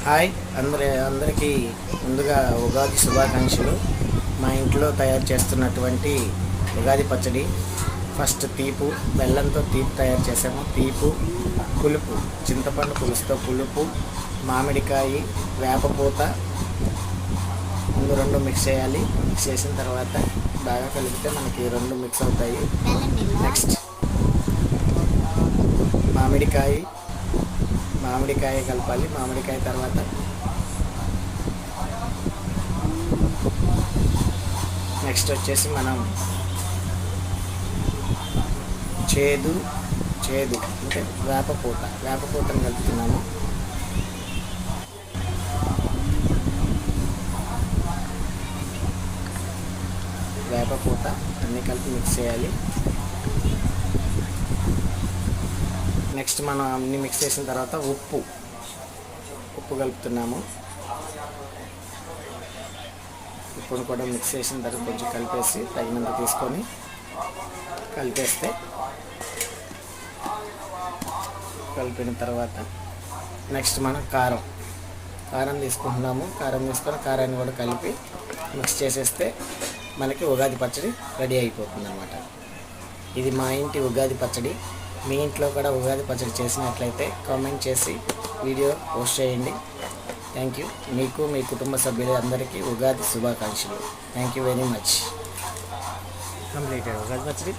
Hi అందరికీ ముందుగా ఉగాది శుభాకాంక్షలు. మా ఇంట్లో తయారు చేస్తున్నటువంటి ఉగాది పచ్చడి. ఫస్ట్ తీపు, బెల్లంతో తీపి తయారు చేసాము. తీపు, పులుపు, చింతపండు పులుసుతో పులుపు, మామిడికాయ, వేపపూత రెండు మిక్స్ చేయాలి. మిక్స్ చేసిన తర్వాత బాగా కలిపితే మనకి రెండు మిక్స్ అవుతాయి. నెక్స్ట్ మామిడికాయ కలపాలి. మామిడికాయ తర్వాత నెక్స్ట్ వచ్చేసి మనం చేదు అంటే వేపపూతను కలుపుతున్నాము. వేపపూత అన్నీ కలిపి మిక్స్ చేయాలి. నెక్స్ట్ మనం అన్నీ మిక్స్ చేసిన తర్వాత ఉప్పు కలుపుతున్నాము. ఉప్పును కూడా మిక్స్ చేసిన తర్వాత కొంచెం కలిపేసి తగినంత తీసుకొని కలిపిన తర్వాత నెక్స్ట్ మనం కారం తీసుకుంటున్నాము. కారం తీసుకొని కారాన్ని కూడా కలిపి మిక్స్ చేసేస్తే మనకి ఉగాది పచ్చడి రెడీ అయిపోతుంది అన్నమాట. ఇది మా ఇంటి ఉగాది పచ్చడి. మీ ఇంట్లో కూడా ఉగాది పచ్చడి చేసినట్లయితే కామెంట్ చేసి వీడియో పోస్ట్ చేయండి. Thank you. మీకు మీ కుటుంబ సభ్యులు అందరికీ ఉగాది శుభాకాంక్షలు. Thank you very much. Completed Ugadi పచ్చడి.